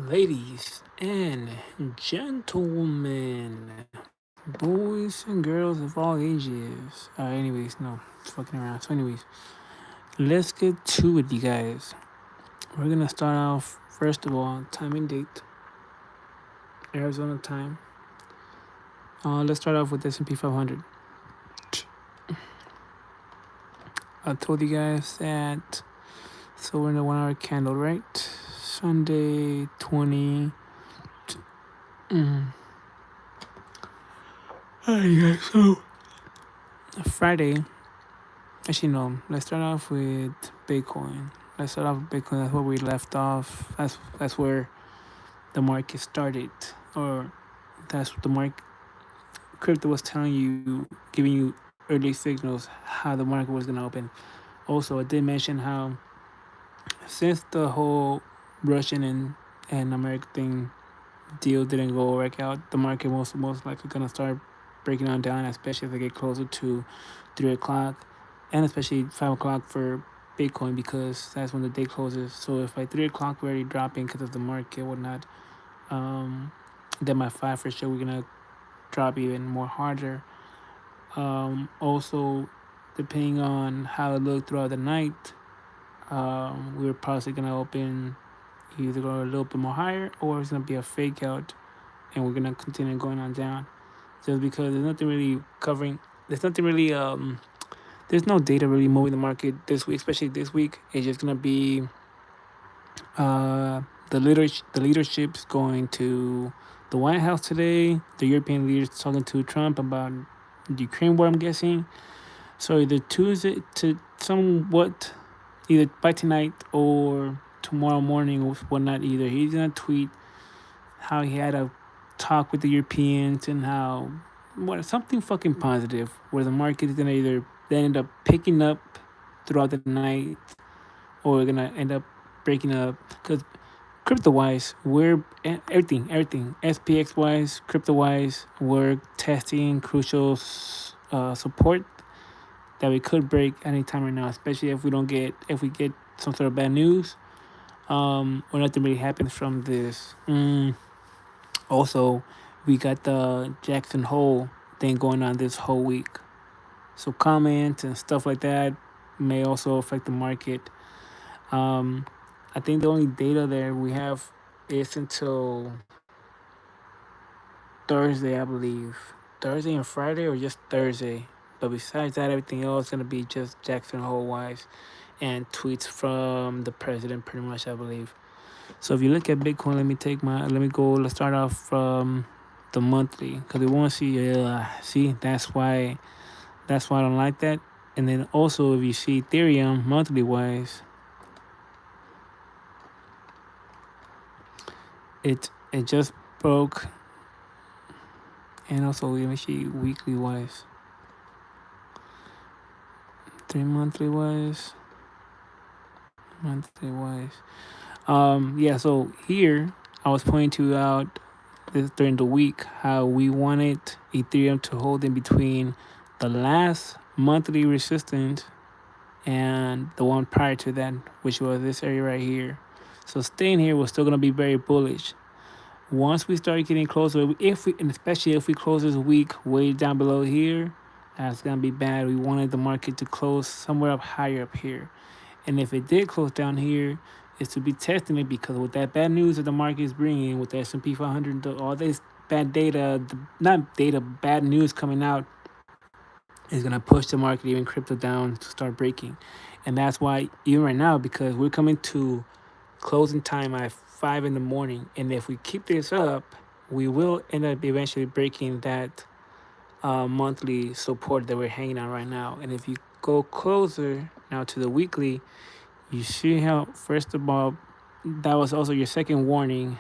Ladies and gentlemen, boys and girls of all ages. Anyways, no, fucking around. So, anyways, let's get to it, you guys. We're gonna start off first of all, time and date, Arizona time. Let's start off with S&P 500. I told you guys that. So we're in the 1 hour candle, right? Sunday 20. Mm. Alright, guys. So Friday. Actually, no. Let's start off with Bitcoin. Let's start off with Bitcoin. That's where we left off. That's where the market started, or that's what the market crypto was telling you, giving you early signals how the market was gonna open. Also, I did mention how since the whole Russian and American thing deal didn't go work out, the market most likely gonna start breaking on down, especially as they get closer to 3 o'clock, and especially 5 o'clock for Bitcoin because that's when the day closes. So if by 3 o'clock we're already dropping because of the market and whatnot, um, then by 5 for sure we're gonna drop even more harder. Also, depending on how it looked throughout the night, we're probably gonna open either go a little bit more higher or it's gonna be a fake out, and we're gonna continue going on down. Just because there's nothing really covering, there's nothing really there's no data really moving the market this week, especially this week. It's just gonna be uh, the leadership's going to the White House today. The European leaders talking to Trump about the Ukraine war, I'm guessing. So either Tuesday to somewhat, either by tonight or tomorrow morning or whatnot. Either he's gonna tweet how he had a talk with the Europeans and how what something fucking positive where the market is gonna either they end up picking up throughout the night or we're gonna end up breaking up because crypto wise we're everything SPX wise, crypto wise, we're testing crucial support that we could break anytime right now, especially if we get some sort of bad news, or nothing really happens from this. Also, we got the Jackson Hole thing going on this whole week. So comments and stuff like that may also affect the market. Um, I think the only data there we have is until Thursday, I believe. Thursday and Friday, or just Thursday. But besides that, everything else is gonna be just Jackson Hole wise, and tweets from the president, pretty much, I believe. So if you look at Bitcoin, let me go. Let's start off from the monthly because we want to see that's why I don't like that. And then also if you see Ethereum monthly wise, it just broke, and also let me see weekly wise, 3 monthly wise, monthly wise. Yeah. So here I was pointing to out this during the week how we wanted Ethereum to hold in between the last monthly resistance and the one prior to that, which was this area right here. So staying here was still gonna be very bullish. Once we start getting closer, if we and especially if we close this week way down below here, that's gonna be bad. We wanted the market to close somewhere up higher up here, and if it did close down here, is to be testing it because with that bad news that the market is bringing, with the S&P 500, all this bad data, not data, bad news coming out, is gonna push the market, even crypto, down to start breaking, and that's why even right now, because we're coming to closing time at 5 in the morning, and if we keep this up, we will end up eventually breaking that monthly support that we're hanging on right now. And if you go closer now to the weekly, you see how, first of all, that was also your second warning.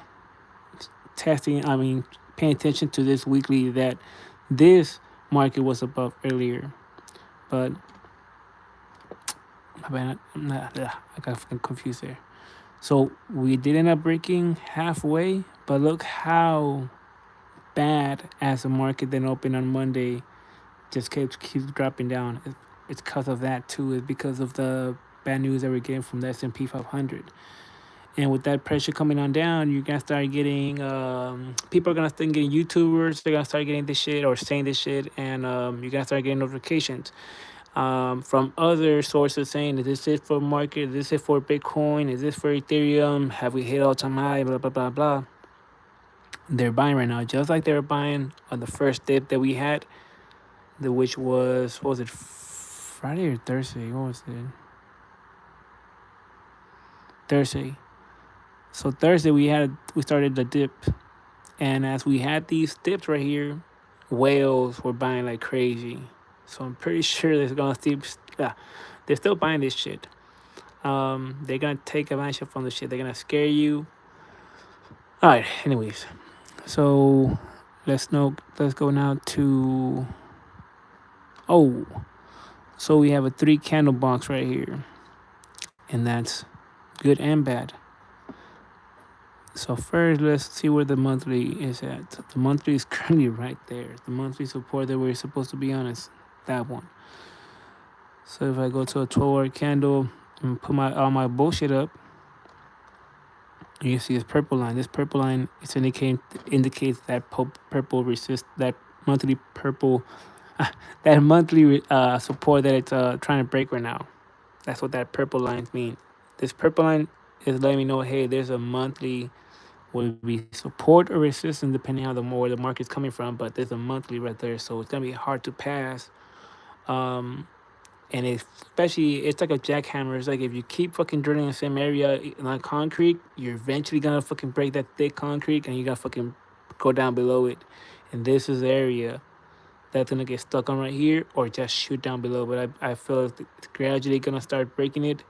Paying attention to this weekly that this market was above earlier. But I got fucking confused there. So we did end up breaking halfway, but look how bad as the market then opened on Monday just keeps dropping down. It's because of that too. It's because of the bad news that we're getting from the S&P 500. And with that pressure coming on down, you're gonna start getting people are gonna start getting YouTubers. They're gonna start getting this shit or saying this shit, and you're gonna start getting notifications from other sources saying, "Is this it for market? Is this it for Bitcoin? Is this for Ethereum? Have we hit all time high? Blah blah blah blah." They're buying right now, just like they were buying on the first dip that we had, which was what was it, Friday or Thursday? What was it? Thursday. So Thursday we started the dip, and as we had these dips right here, whales were buying like crazy. So I'm pretty sure they're gonna keep. They're still buying this shit. They're gonna take advantage from the shit. They're gonna scare you. All right. Anyways, so let's go now to. Oh, so we have a 3 candle box right here, and that's good and bad. So first, let's see where the monthly is at. The monthly is currently right there. The monthly support that we're supposed to be on is that one. So if I go to a 12-hour candle and put all my bullshit up, you can see this purple line. This purple line is indicates that purple resist that monthly purple that monthly support that it's trying to break right now. That's what that purple line means. This purple line is letting me know, hey, there's a monthly will be support or resistance depending on where the market's coming from, but there's a monthly right there, so it's gonna be hard to pass. And especially it's like a jackhammer. It's like if you keep fucking drilling in the same area on concrete, you're eventually gonna fucking break that thick concrete and you gotta fucking go down below it. And this is the area that's gonna get stuck on right here or just shoot down below. But I feel it's gradually gonna start breaking it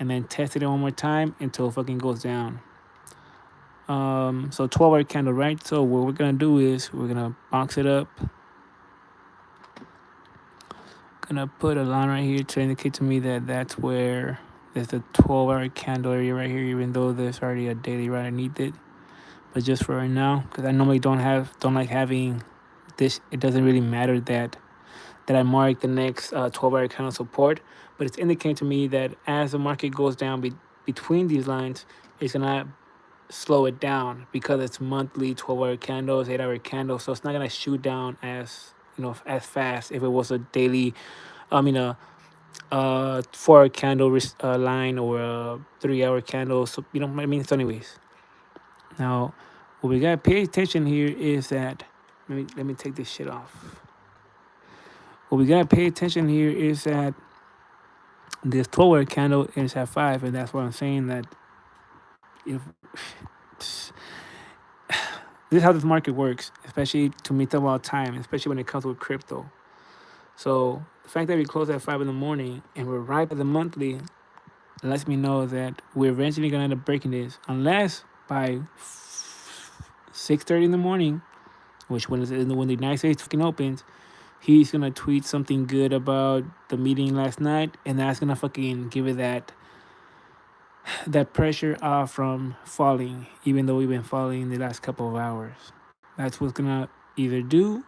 and then test it one more time until it fucking goes down. So 12-hour candle, right? So what we're gonna do is we're gonna box it up. Gonna put a line right here to indicate to me that that's where there's a 12-hour candle area right here, even though there's already a daily right underneath it. But just for right now, because I normally don't like having this. It doesn't really matter that I mark the next 12-hour candle support, but it's indicating to me that as the market goes down between these lines, it's gonna slow it down because it's monthly 12-hour candles, 8-hour candles, so it's not gonna shoot down as as fast if it was a daily, a 4-hour candle line or a 3-hour candle. So what I mean. So anyways, now what we gotta pay attention here is that let me take this shit off. What we gotta pay attention here is that this 12-hour candle is at 5, and that's what I'm saying that if this is how this market works, especially to me talk about time, especially when it comes with crypto. So the fact that we close at 5 in the morning and we're right at the monthly lets me know that we're eventually gonna end up breaking this, unless by 6:30 in the morning, which when the United States fucking opens, he's gonna tweet something good about the meeting last night, and that's gonna fucking give it that pressure off from falling, even though we've been falling the last couple of hours. That's what's gonna either do,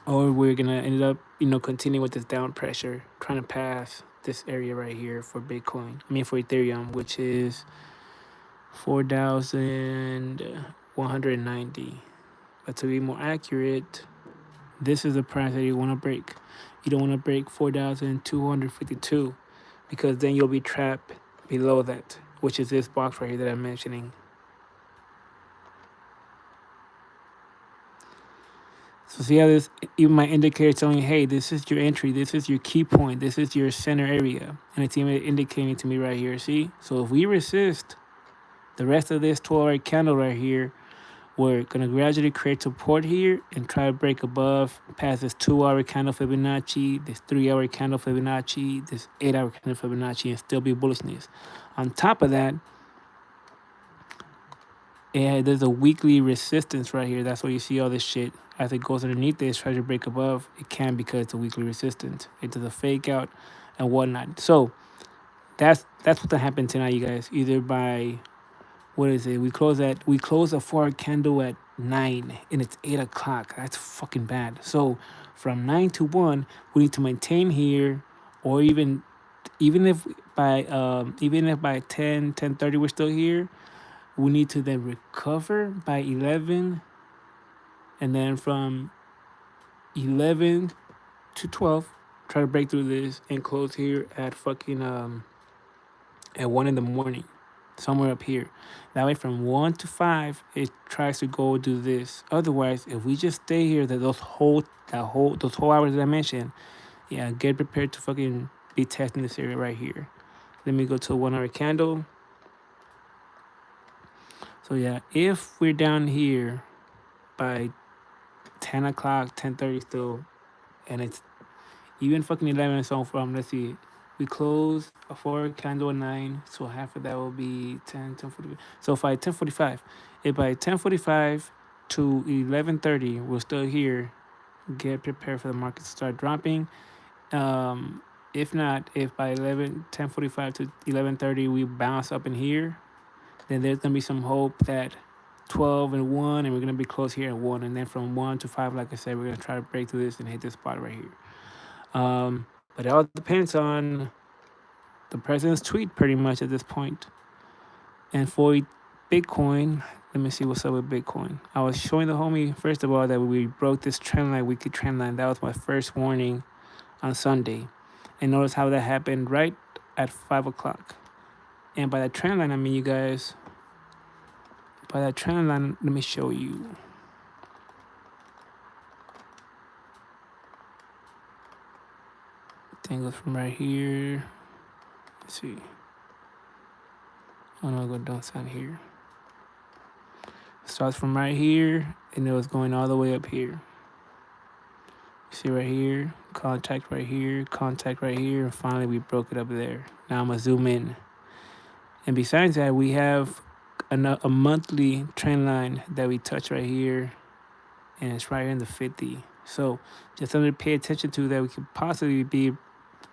or we're gonna end up, continue with this down pressure, trying to pass this area right here for Bitcoin. For Ethereum, which is 4,190. But to be more accurate, this is the price that you want to break. You don't want to break 4,252 because then you'll be trapped below that, which is this box right here that I'm mentioning. So see how this, even my indicator telling you, hey, this is your entry, this is your key point, this is your center area. And it's even indicating to me right here, see? So if we resist the rest of this 12-hour candle right here, we're going to gradually create support here and try to break above past this 2-hour candle Fibonacci, this 3-hour candle Fibonacci, this 8-hour candle Fibonacci, and still be bullishness. On top of that, there's a weekly resistance right here. That's why you see all this shit. As it goes underneath this, tries to break above, it can because it's a weekly resistance. It does a fake out and whatnot. So that's what happened tonight, you guys. Either by what is it? We close a 4-hour candle at 9 and it's 8 o'clock. That's fucking bad. So from 9 to 1, we need to maintain here, or even even if by 10:30 we're still here, we need to then recover by 11, and then from 11 to 12 try to break through this and close here at fucking at 1 in the morning, somewhere up here. That way from 1 to 5 it tries to go do this. Otherwise, if we just stay here those whole hours that I mentioned, yeah, get prepared to fucking be testing this area right here. Let me go to a 1 hour candle. So yeah, if we're down here by 10 o'clock, 10:30 still, and it's even fucking 11, so from, let's see, we close a 4 candle at 9, so half of that will be 10, 10:45. So by 10:45, if by 10:45 to 11:30 we're still here, get prepared for the market to start dropping. If not, if by 10:45 to 11:30 we bounce up in here, then there's gonna be some hope that 12 and 1, and we're gonna be close here at 1, and then from 1 to 5, like I said, we're gonna try to break through this and hit this spot right here. But it all depends on the president's tweet, pretty much at this point. And for Bitcoin, let me see what's up with Bitcoin. I was showing the homie first of all that we broke this trend line, weekly trend line. That was my first warning on Sunday, and notice how that happened right at 5 o'clock. And by that trend line, I mean, you guys, by that trend line, let me show you. Thing goes from right here. Let's see. Oh no, go down here. Starts from right here, and it was going all the way up here. See right here, contact right here, contact right here, and finally we broke it up there. Now I'm gonna zoom in. And besides that, we have a monthly trend line that we touch right here, and it's right here in the 50. So just something to pay attention to, that we could possibly be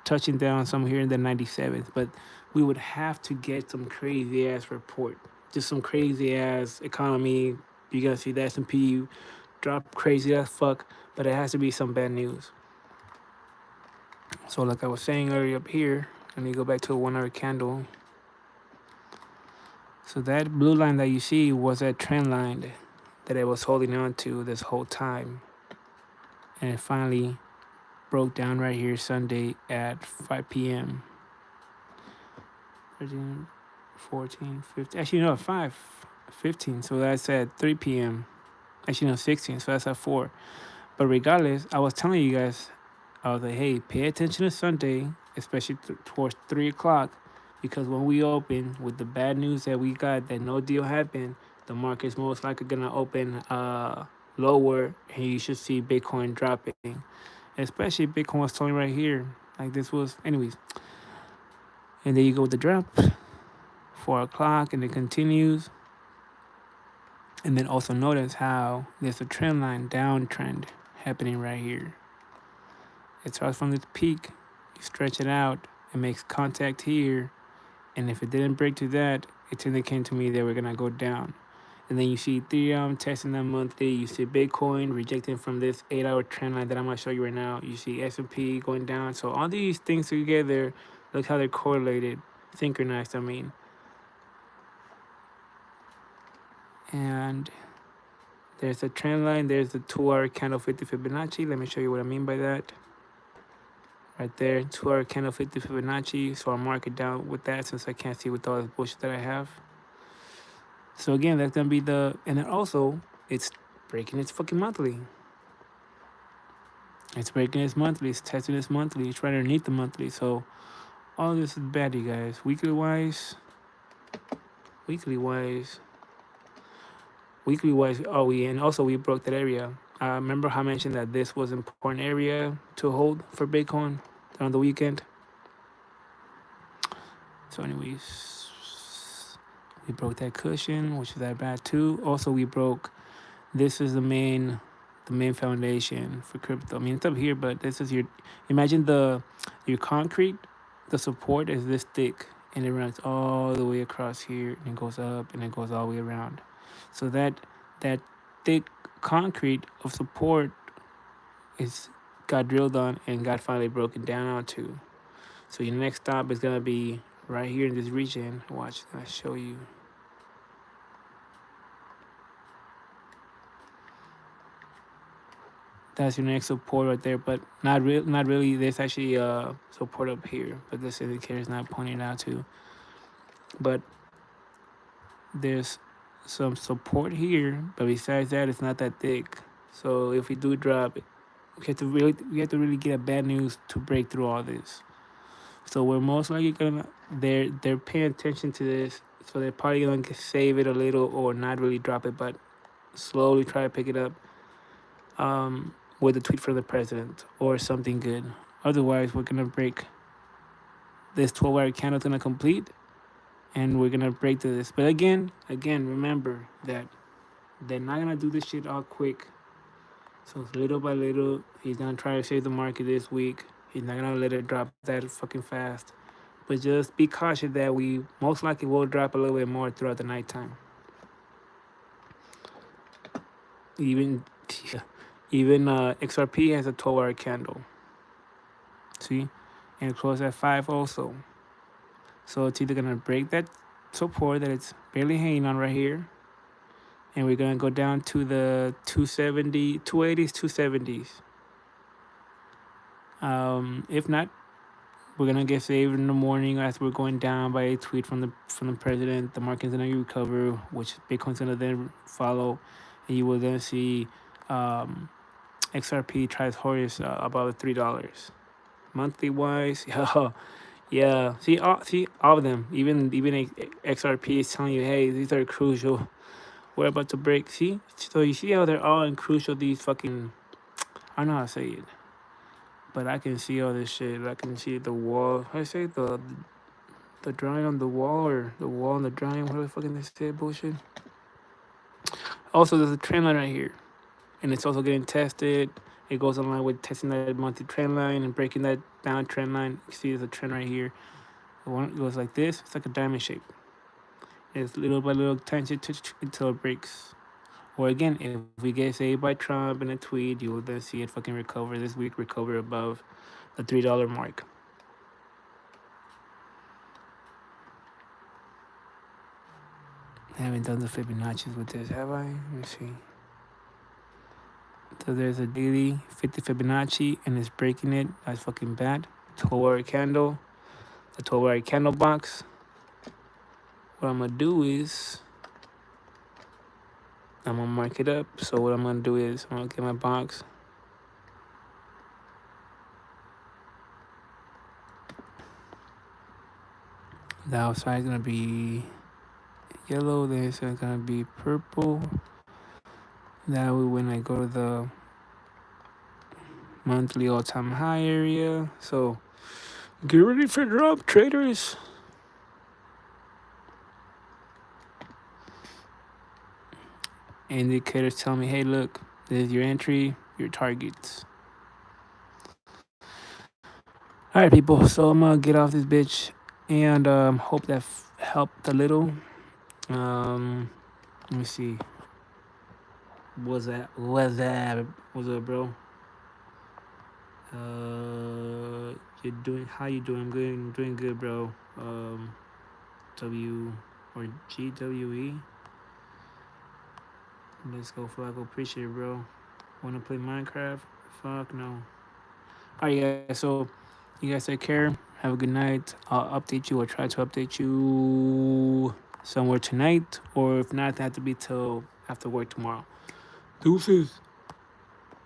touching down somewhere here in the 97th, but we would have to get some crazy ass report, just some crazy ass economy. You're gonna see the S&P drop crazy as fuck, but it has to be some bad news. So like I was saying earlier up here, let me go back to a 1 hour candle. So that blue line that you see was that trend line that it was holding on to this whole time, and it finally broke down right here Sunday at 5 p.m. 13, 14, 15. Actually, no, 5:15. So that's at 3 p.m. Actually, no, 16. So that's at 4. But regardless, I was telling you guys, I was like, hey, pay attention to Sunday, especially towards 3 o'clock, because when we open with the bad news that we got, that no deal happened, the market's most likely going to open lower, and you should see Bitcoin dropping. Especially Bitcoin was telling right here. Like this was, anyways. And there you go with the drop. 4 o'clock, and it continues. And then also notice how there's a trend line downtrend happening right here. It starts from this peak, you stretch it out, it makes contact here, and if it didn't break to that, it's indicating to me that we're gonna go down. And then you see Ethereum testing that monthly. You see Bitcoin rejecting from this 8-hour trend line that I'm gonna show you right now. You see S&P going down. So all these things together, look how they're correlated, synchronized. I mean, and there's a trend line. There's the 2-hour candle 50 Fibonacci. Let me show you what I mean by that. Right there, 2-hour candle 50 Fibonacci. So I'll mark it down with that since I can't see with all this bullshit that I have. So again, that's gonna be and then also it's breaking its fucking monthly. It's breaking its monthly. It's testing its monthly. It's right underneath the monthly. So all this is bad, you guys. Weekly wise. Oh, and also we broke that area. Remember how I mentioned that this was an important area to hold for Bitcoin on the weekend. So anyways, we broke that cushion, which is that bad too. Also, we broke. This is the main foundation for crypto. I mean, it's up here, but this is your. Imagine your concrete. The support is this thick, and it runs all the way across here, and it goes up, and it goes all the way around. So that thick concrete of support got drilled on and got finally broken down onto. So your next stop is gonna be right here in this region. Watch, I'm gonna show you. That's your next support right there, but not really. There's actually support up here, but this indicator is not pointing out to. But there's some support here, but besides that, it's not that thick. So if we do drop, we have to really get a bad news to break through all this. So we're most likely gonna they're paying attention to this, so they're probably gonna save it a little or not really drop it, but slowly try to pick it up with a tweet from the president or something good. Otherwise, we're gonna break this 12-hour candle's gonna complete, and we're gonna break to this. But again, remember that they're not gonna do this shit all quick. So little by little, he's gonna try to save the market this week. He's not gonna let it drop that fucking fast. But just be cautious that we most likely will drop a little bit more throughout the nighttime. Even even XRP has a 12-hour candle. See, and it closed at 5 also. So it's either gonna break that support that it's barely hanging on right here, and we're gonna go down to the 270, 280s, 270s. If not, we're gonna get saved in the morning as we're going down by a tweet from the president. The market's gonna recover, which Bitcoin's gonna then follow, and you will then see XRP tries hardest above $3. Monthly wise, yeah. See all of them. Even XRP is telling you, hey, these are crucial. We're about to break. See, so you see how they're all in crucial. These fucking, I don't know how to say it, but I can see all this shit. I can see the wall. I say the drawing on the wall, or the wall on the drawing. What the fucking they say bullshit. Also, there's a trend line right here, and it's also getting tested. It goes along with testing that monthly trend line and breaking that down trend line. You see, there's a trend right here. It goes like this. It's like a diamond shape. It's little by little tension until it breaks. Or again, if we get saved by Trump in a tweet, you will then see it fucking recover this week, recover above the $3 mark. I haven't done the Fibonacci's with this, have I? Let me see. So there's a daily 50 Fibonacci, and it's breaking it. That's fucking bad. 12-hour candle. The 12-hour candle box. What I'm gonna do is I'm gonna mark it up. So what I'm gonna do is I'm gonna get my box. The outside is gonna be yellow. Then it's gonna be purple. That way, when I go to the monthly all-time high area, so get ready for drop, traders. Indicators tell me, hey, look, this is your entry, your targets. All right, people. So I'm gonna get off this bitch, and hope that helped a little. Let me see. What's that? What's up, bro? You're doing? How you doing? I'm doing good, bro. W or GWE. Let's go, Flacco. Appreciate it, bro. Wanna play Minecraft? Fuck no. Alright, guys. So you guys take care. Have a good night. I'll update you or try to update you somewhere tonight, or if not, that have to be till after work tomorrow. Deuces.